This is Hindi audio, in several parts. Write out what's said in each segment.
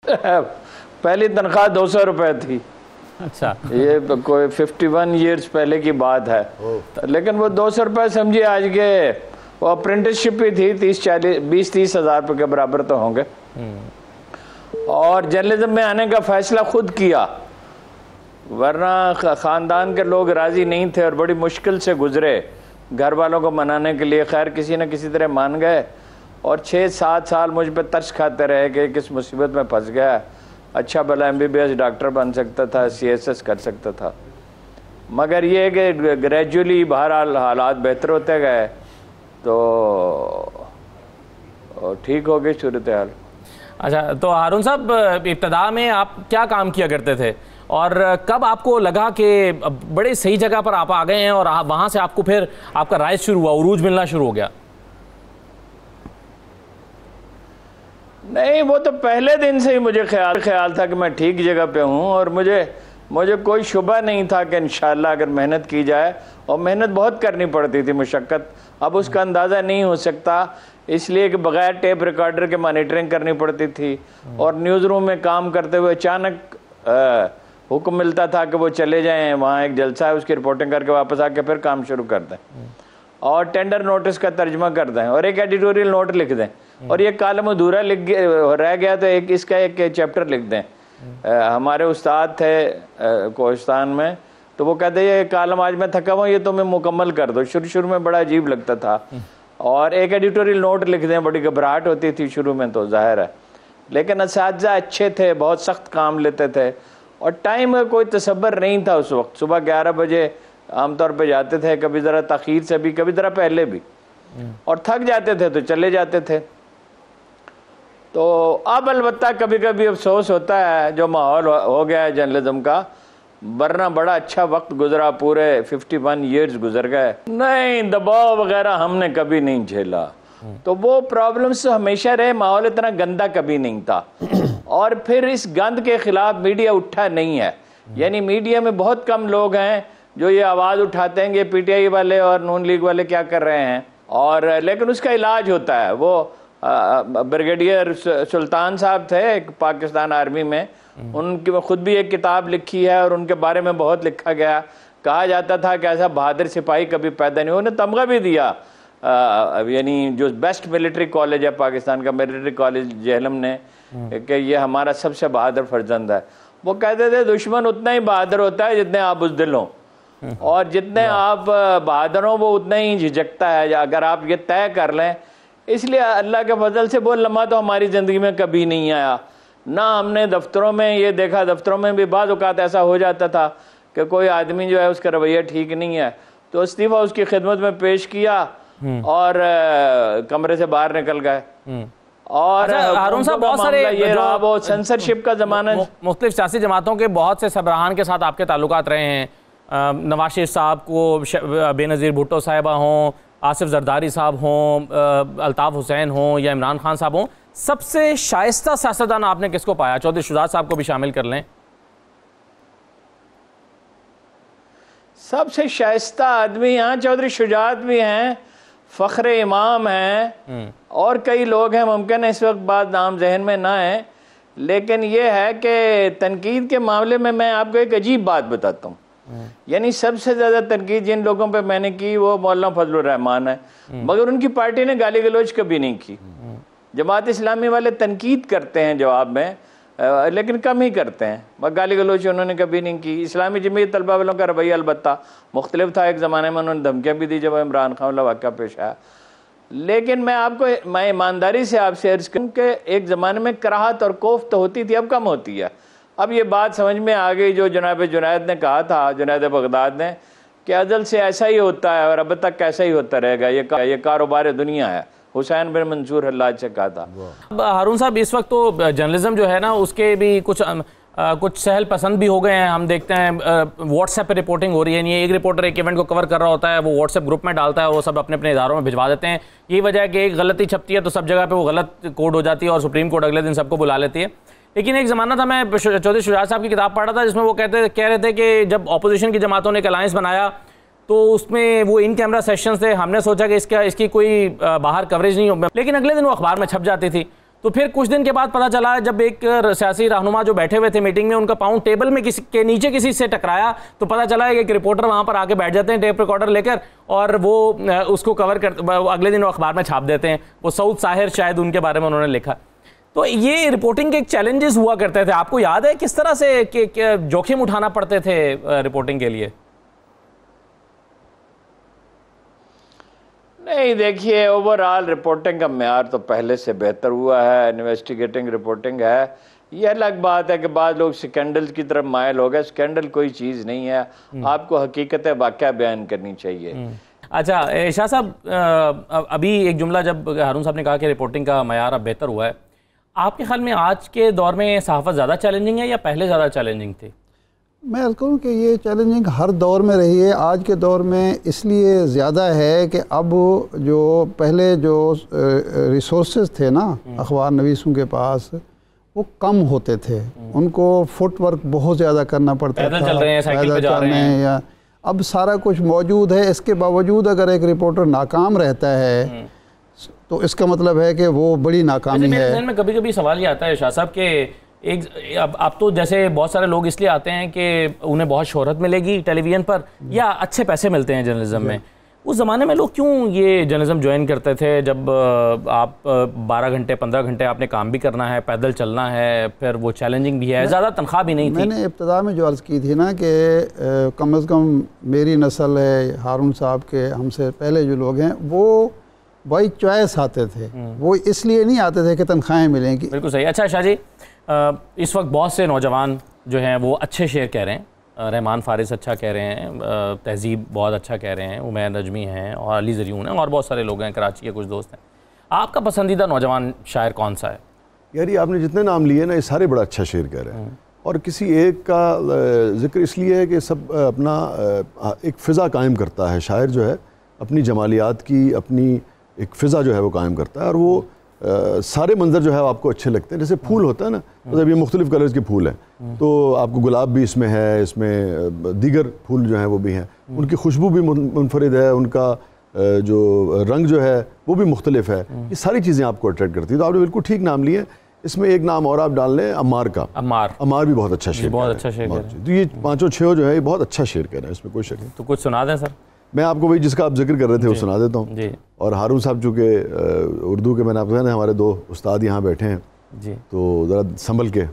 पहली तनख्वाह 200 रुपये थी। अच्छा, ये कोई 51 ईयर्स पहले की बात है। लेकिन वो 200 रुपये समझिए आज के, वो अप्रेंटिसशिप ही थी, 20-30 हज़ार रुपये के बराबर तो होंगे। और जर्नलिज्म में आने का फैसला खुद किया, वरना ख़ानदान के लोग राज़ी नहीं थे और बड़ी मुश्किल से गुजरे घर वालों को मनाने के लिए। खैर किसी न किसी तरह मान गए और 6-7 साल मुझ पर तरस खाते रहे कि किस मुसीबत में फंस गया। अच्छा भला MBBS डॉक्टर बन सकता था, CSS कर सकता था, मगर ये कि ग्रेजुअली बहरहाल हालात बेहतर होते गए तो ठीक हो गई सूरत हाल। अच्छा, तो हारून साहब, इब्तदा में आप क्या काम किया करते थे और कब आपको लगा कि बड़े सही जगह पर आप आ गए हैं और वहाँ से आपको फिर आपका राइज शुरू हुआ, उरूज मिलना शुरू हो गया? नहीं, वो तो पहले दिन से ही मुझे ख्याल था कि मैं ठीक जगह पे हूँ और मुझे कोई शुबा नहीं था कि इंशाल्लाह अगर मेहनत की जाए, और मेहनत बहुत करनी पड़ती थी, मुशक्क़त अब उसका अंदाज़ा नहीं हो सकता, इसलिए कि बग़ैर टेप रिकॉर्डर के मॉनिटरिंग करनी पड़ती थी। और न्यूज़ रूम में काम करते हुए अचानक हुक्म मिलता था कि वो चले जाएं, वहाँ एक जलसा है, उसकी रिपोर्टिंग करके वापस आके फिर काम शुरू कर दें और टेंडर नोटिस का तर्जमा कर दें और एक एडिटोरियल नोट लिख दें, और ये कॉलम अधूरा रह गया तो इसका एक चैप्टर लिख दें। हमारे उस्ताद थे कोहिस्तान में, तो वो कहते ये कॉलम आज मैं थका हुआ, ये तुम्हें मुकम्मल कर दो। शुरू में बड़ा अजीब लगता था, और एक एडिटोरियल नोट लिख दें, बड़ी घबराहट होती थी शुरू में तो ज़ाहिर है, लेकिन असातिज़ा अच्छे थे, बहुत सख्त काम लेते थे और टाइम का कोई तसव्वुर नहीं था उस वक्त। सुबह 11 बजे आमतौर पे जाते थे, कभी ज़रा तख़ीर से भी, कभी ज़रा पहले भी, और थक जाते थे तो चले जाते थे। तो अब अलबत्ता कभी कभी अफसोस होता है जो माहौल हो गया है जर्नलिज्म का, वरना बड़ा अच्छा वक्त गुजरा, पूरे 51 ईयर्स गुजर गए। नहीं, दबाव वगैरह हमने कभी नहीं झेला, तो वो प्रॉब्लम्स तो हमेशा रहे, माहौल इतना गंदा कभी नहीं था। और फिर इस गंद के खिलाफ मीडिया उठा नहीं है, यानी मीडिया में बहुत कम लोग हैं जो ये आवाज़ उठाते हैं कि PTI वाले और नून लीग वाले क्या कर रहे हैं, और लेकिन उसका इलाज होता है। वो ब्रिगेडियर सुल्तान साहब थे एक पाकिस्तान आर्मी में, उनकी खुद भी एक किताब लिखी है और उनके बारे में बहुत लिखा गया। कहा जाता था कि ऐसा बहादुर सिपाही कभी पैदा नहीं हुआ। उन्हें तमगा भी दिया, यानी जो बेस्ट मिलिट्री कॉलेज है पाकिस्तान का, मिलिट्री कॉलेज जेहलम ने, कि ये हमारा सबसे बहादुर फर्जंद है। वो कहते थे दुश्मन उतना ही बहादुर होता है जितने आप बुज़दिल हों, और जितने आप बहादुर हों वो उतना ही झिझकता है, अगर आप ये तय कर लें। इसलिए अल्लाह के फजल से वो लम्हा तो हमारी ज़िंदगी में कभी नहीं आया ना। हमने दफ्तरों में ये देखा, दफ्तरों में भी बाज़ औक़ात ऐसा हो जाता था कि कोई आदमी जो है उसका रवैया ठीक नहीं है, तो इस्तीफ़ा उसकी खिदमत में पेश किया और कमरे से बाहर निकल गए। और हारून साहब, बहुत सारे ये रहा वो सेंसरशिप का ज़माना, मुख्तलिफ सियासी जमातों के बहुत से सरबराहान के साथ आपके ताल्लुकात रहे हैं। नवाज शरीफ साहब को बेनज़ीर भुट्टो साहिबा हों, आसिफ जरदारी साहब हों, अल्ताफ़ हुसैन हों या इमरान खान साहब हों, सबसे शाइस्ता सियासतदान आपने किसको पाया? चौधरी शुजात साहब को भी शामिल कर लें। सबसे शाइस्ता आदमी यहाँ चौधरी शुजात भी हैं, फ़ख्र इमाम हैं, और कई लोग हैं, मुमकिन है इस वक्त बाद नाम जहन में ना है, लेकिन ये है कि तनकीद के मामले में मैं आपको एक अजीब बात बताता हूँ। यानी सबसे ज़्यादा तनकीद जिन लोगों पे मैंने की वो मौलाना फजलुर रहमान है, मगर उनकी पार्टी ने गाली गलौज कभी नहीं की। जमात इस्लामी वाले तनकीद करते हैं जवाब में, लेकिन कम ही करते हैं, मगर गाली गलौज उन्होंने कभी नहीं की। इस्लामी जमीयत तलबा वालों का रवैया अलबत्ता मुख्तलिफ था, एक ज़माने में उन्होंने धमकियाँ भी दी जब इमरान खान वाला वाक़या पेश आया। लेकिन मैं ईमानदारी से आपसे अर्ज़ करूँ कि एक ज़माने में कराहत और कोफ्त होती थी, अब कम होती है। अब ये बात समझ में आ गई जो जनाब जुनैद ने कहा था, जुनैद बगदाद ने, कि अज़ल से ऐसा ही होता है और अब तक ऐसा ही होता रहेगा, ये कारोबार दुनिया है। हुसैन बिन मंसूर हल्लाज से कहा था। अब हारून साहब, इस वक्त तो जर्नलिज्म जो है ना, उसके भी कुछ सहल पसंद भी हो गए हैं। हम देखते हैं व्हाट्सएप पे रिपोर्टिंग हो रही है, नहीं एक रिपोर्टर एक इवेंट को कवर कर रहा होता है, वो व्हाट्सएप ग्रुप में डालता है और वो सब अपने अपने इदारों में भिजवा देते हैं। यही वजह है कि एक गलती छपती है तो सब जगह पे वो गलत कोड हो जाती है और सुप्रीम कोर्ट अगले दिन सबको बुला लेती है। लेकिन एक ज़माना था, मैं चौधरी शुजात साहब की किताब पढ़ रहा था जिसमें वो कह रहे थे कि जब अपोजिशन की जमातों ने एक अलायंस बनाया तो उसमें वो इन कैमरा सेशंस थे। हमने सोचा कि इसकी कोई बाहर कवरेज नहीं हो, लेकिन अगले दिन वो अखबार में छप जाती थी। तो फिर कुछ दिन के बाद पता चला, जब एक सियासी रहनुमा जो बैठे हुए थे मीटिंग में, उनका पाँव टेबल में किसी के नीचे किसी से टकराया, तो पता चला एक रिपोर्टर वहां पर आके बैठ जाते हैं टेप रिकॉर्डर लेकर, और वो उसको कवर कर अगले दिन अखबार में छाप देते हैं। वो सऊद साहिर शायद उनके बारे में उन्होंने लिखा। तो ये रिपोर्टिंग के एक चैलेंजेस हुआ करते थे। आपको याद है किस तरह से जोखिम उठाना पड़ते थे रिपोर्टिंग के लिए? नहीं, देखिए, ओवरऑल रिपोर्टिंग का म्यार तो पहले से बेहतर हुआ है। इन्वेस्टिगेटिंग रिपोर्टिंग है। ये अलग बात है कि बाद लोग स्कैंडल की तरफ मायल हो गए। स्कैंडल कोई चीज़ नहीं है, आपको हकीकत वाक़या बयान करनी चाहिए। अच्छा शाह साहब, अभी एक जुमला जब हारून साहब ने कहा कि रिपोर्टिंग का म्यार अब बेहतर हुआ है, आपके ख्याल में आज के दौर में सहाफ़त ज़्यादा चैलेंजिंग है या पहले ज़्यादा चैलेंजिंग थी? मैं अर्ज़ करूँ कि ये चैलेंजिंग हर दौर में रही है। आज के दौर में इसलिए ज़्यादा है कि अब जो पहले जो रिसोर्सेज थे ना अखबार नवीसों के पास, वो कम होते थे। उनको फुटवर्क बहुत ज़्यादा करना पड़ता था, पैदल चल रहे हैं, साइकिल पे जा रहे हैं, या अब सारा कुछ मौजूद है। इसके बावजूद अगर एक रिपोर्टर नाकाम रहता है तो इसका मतलब है कि वो बड़ी नाकामी है। मेरे में कभी कभी सवाल ये आता है शाह साहब के अब तो जैसे बहुत सारे लोग इसलिए आते हैं कि उन्हें बहुत शोहरत मिलेगी टेलीविज़न पर या अच्छे पैसे मिलते हैं जर्नलिज्म में। उस ज़माने में लोग क्यों ये जर्नलिज्म ज्वाइन करते थे, जब आप 12 घंटे 15 घंटे आपने काम भी करना है, पैदल चलना है, फिर वो चैलेंजिंग भी है, ज़्यादा तनख्वाह भी नहीं थी। मैंने इब्तिदा में जो अर्ज़ की थी ना कि कम अज़ कम मेरी नस्ल है, हारून साहब के हमसे पहले जो लोग हैं वो बाई चॉइस आते थे, वो इसलिए नहीं आते थे कि तनख्वाहें मिलेंगी। बिल्कुल सही। अच्छा शाह जी, इस वक्त बहुत से नौजवान जो हैं वो अच्छे शेर कह रहे हैं, रहमान फारिस अच्छा कह रहे हैं, तहजीब बहुत अच्छा कह रहे हैं, उमैर नजमी हैं और अली ज़रियून हैं और बहुत सारे लोग हैं, कराची के कुछ दोस्त हैं। आपका पसंदीदा नौजवान शायर कौन सा है? यार ये आपने जितने नाम लिए ना, ये सारे बड़ा अच्छा शेर कह रहे हैं, और किसी एक का जिक्र इसलिए है कि सब अपना एक फ़िज़ा कायम करता है। शायर जो है अपनी जमालियात की अपनी एक फ़िज़ा जो है वो कायम करता है, और वो सारे मंजर जो है आपको अच्छे लगते हैं। जैसे फूल होता है ना, मतलब ये मुख्तलिफ़ कलर्स के फूल हैं, तो आपको गुलाब भी इसमें है, इसमें दीगर फूल जो हैं वो भी हैं, उनकी खुशबू भी मुनफरिद है, उनका जो रंग जो है वो भी मुख्तलिफ है। ये सारी चीज़ें आपको अट्रैक्ट करती है। तो आपने बिल्कुल ठीक नाम लिए। इसमें एक नाम और आप डाल लें, अम्मार का। अम्मार भी बहुत अच्छा शेर, बहुत अच्छा शेर। तो ये पाँचों छः जो है ये बहुत अच्छा शेर कह रहे हैं, इसमें कोई शक नहीं। तो कुछ सुना दें सर। मैं आपको वही जिसका आप जिक्र कर रहे थे वो सुना देता हूँ। और हारून साहब चूँकि उर्दू के, मैंने आपको कहना, हमारे दो उस्ताद यहाँ बैठे हैं जी, तो ज़रा संभल के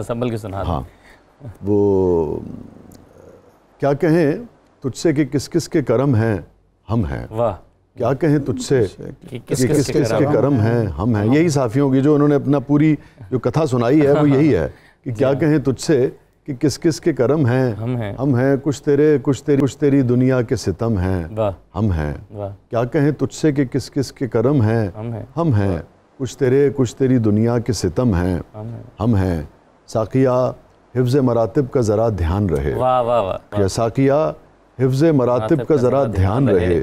संभल के सुना। हाँ, वो क्या कहें तुझसे कि किस किस के करम हैं हम हैं। वाह। क्या कहें तुझसे कि किस किस के करम हैं हम हैं। यही साफ़ियों की जो उन्होंने अपना पूरी जो कथा सुनाई है वो यही है कि क्या कहें तुझसे कि किस किस के करम हैं हम हैं, कुछ तेरी दुनिया के सितम हैं हम हैं। क्या कहें तुझसे कि किस किस के करम हैं हम हैं, कुछ तेरी दुनिया के सितम हैं हम हैं। साकिया हिफ्ज़ मरातिब का ज़रा ध्यान रहे। वाह वाह वाह। साकिया हिफ्ज़ मरातिब का ज़रा ध्यान रहे,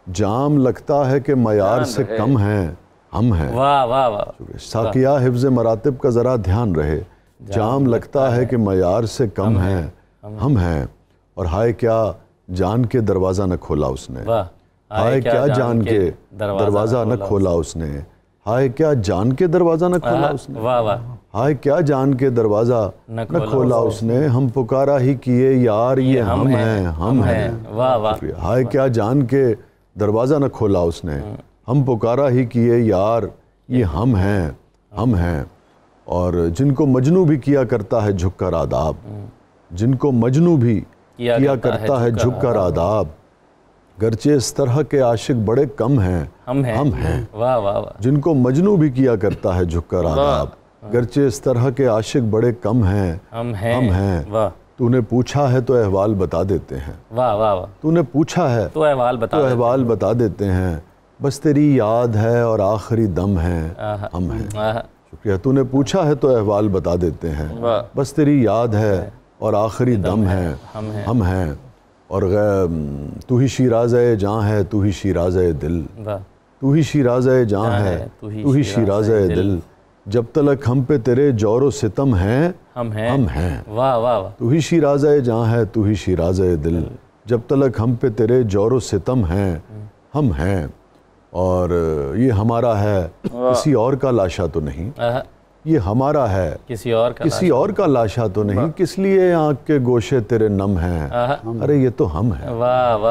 जाम लगता है कि मयार से कम हैं हम हैं। वाह वाह वाह। साकिया हिफ्ज़ मरातिब का ज़रा ध्यान रहे, जाम लगता है कि मयार से कम हैं हम हैं। और हाय क्या जान के दरवाज़ा न खोला उसने, हाय क्या जान के दरवाज़ा न खोला उसने, हाय क्या जान के दरवाज़ा न खोला उसने, वाह वाह। हाय क्या जान के दरवाज़ा न खोला उसने, हम पुकारा ही किए यार ये हम हैं हम हैं। वाह वाह। हाय क्या जान के दरवाज़ा न खोला उसने, हम पुकारा ही किए यार ये हम हैं। और जिनको मजनू भी किया करता है झुककर आदाब, जिनको मजनू भी किया करता है झुककर आदाब, गरचे इस तरह के आशिक बड़े कम हैं हम हैं। वाह वाह वाह। जिनको मजनू भी किया करता है झुककर आदाब, गरचे इस तरह के आशिक बड़े कम हैं हम हैं। वाह। तूने पूछा है तो अहवाल बता देते हैं। वाह वाह वाह। तूने पूछा है तो अहवाल बता देते हैं, बस तेरी याद है और आखिरी दम है हम हैं। शुक्रिया। तूने पूछा है तो अहवाल बता देते हैं, बस तेरी याद है और आखिरी दम है हम हैं। और तू ही शिराज़े जान है, तू ही शिराज़े दिल, तू ही शिराज़े जान है, तू ही शिराज़े दिल, जब तलक हम पे तेरे जोरो सितम हैं हम हैं। वाह वाह वाह। तू ही शिराज़े जान है, तू ही शिराज़े दिल, जब तलक हम पे तेरे जोरो सितम हैं हम हैं। और ये हमारा है किसी और का लाशा तो नहीं, ये हमारा है किसी और का लाशा तो नहीं, किस लिए आँख के गोशे तेरे नम हैं, अरे ये तो हम हैं। वाह वाह।